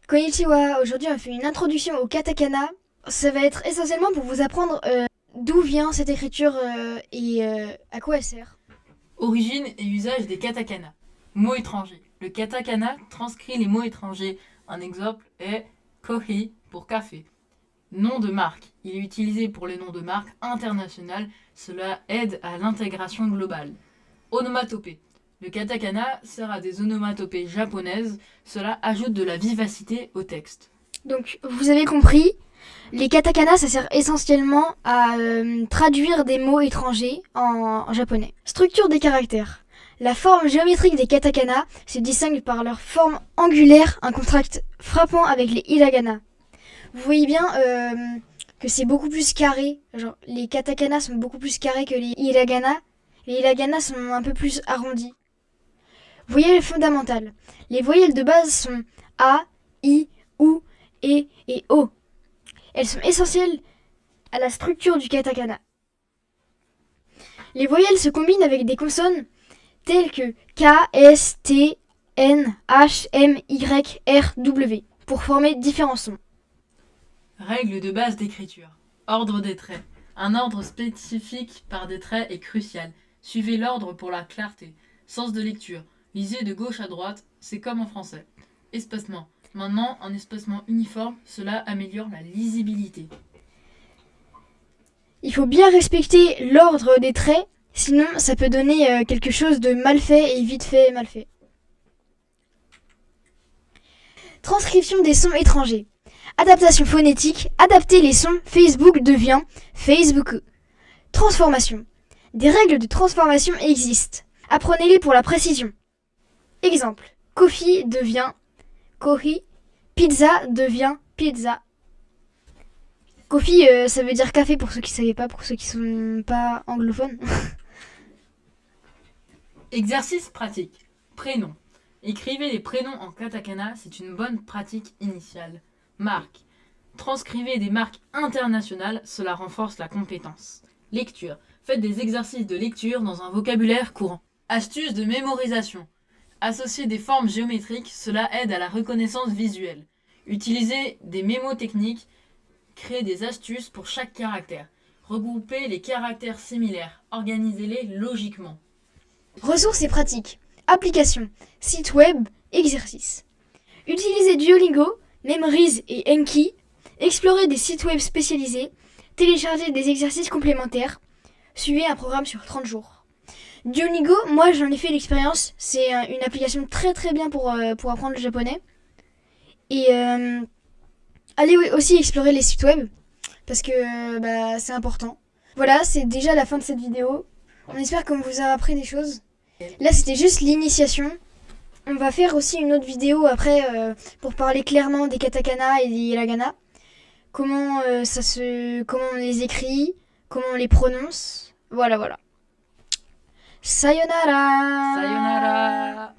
Konnichiwa, aujourd'hui on fait une introduction au katakana. Ça va être essentiellement pour vous apprendre d'où vient cette écriture et à quoi elle sert. Origine et usage des katakana. Mots étrangers. Le katakana transcrit les mots étrangers. Un exemple est kohi pour café. Nom de marque. Il est utilisé pour les noms de marques internationales. Cela aide à l'intégration globale. Onomatopée. Le katakana sert à des onomatopées japonaises. Cela ajoute de la vivacité au texte. Donc vous avez compris, les katakana ça sert essentiellement à traduire des mots étrangers en japonais. Structure des caractères. La forme géométrique des katakana se distingue par leur forme angulaire, un contraste frappant avec les hiragana. Vous voyez bien que c'est beaucoup plus carré. Genre, les katakana sont beaucoup plus carrés que les hiragana. Les hiragana sont un peu plus arrondis. Voyelles fondamentales. Les voyelles de base sont A, I, OU, E et O. Elles sont essentielles à la structure du katakana. Les voyelles se combinent avec des consonnes telles que K, S, T, N, H, M, Y, R, W pour former différents sons. Règle de base d'écriture. Ordre des traits. Un ordre spécifique par des traits est crucial. Suivez l'ordre pour la clarté. Sens de lecture. Lisez de gauche à droite, c'est comme en français. Espacement. Maintenant, un espacement uniforme, cela améliore la lisibilité. Il faut bien respecter l'ordre des traits, sinon ça peut donner quelque chose de mal fait et vite fait mal fait. Transcription des sons étrangers. Adaptation phonétique. Adapter les sons. Facebook devient Facebook. Transformation. Des règles de transformation existent. Apprenez-les pour la précision. Exemple. Coffee devient coffee. Pizza devient pizza. Coffee, ça veut dire café pour ceux qui ne savaient pas, pour ceux qui sont pas anglophones. Exercice pratique. Prénom. Écrivez les prénoms en katakana, c'est une bonne pratique initiale. Marque. Transcrivez des marques internationales, cela renforce la compétence. Lecture. Faites des exercices de lecture dans un vocabulaire courant. Astuce de mémorisation. Associer des formes géométriques, cela aide à la reconnaissance visuelle. Utilisez des mémotechniques. Créez des astuces pour chaque caractère. Regroupez les caractères similaires. Organisez-les logiquement. Ressources et pratiques. Applications. Site web. Exercices. Utilisez Duolingo, Memrise et Enki. Explorez des sites web spécialisés. Téléchargez des exercices complémentaires. Suivez un programme sur 30 jours. Duolingo, moi j'en ai fait l'expérience. C'est une application très très bien pour apprendre le japonais. Et allez aussi explorer les sites web parce que c'est important. Voilà, c'est déjà la fin de cette vidéo. On espère qu'on vous a appris des choses. Là, c'était juste l'initiation. On va faire aussi une autre vidéo après pour parler clairement des katakana et des hiragana. Comment on les écrit, comment on les prononce. Voilà. Sayonara. Sayonara.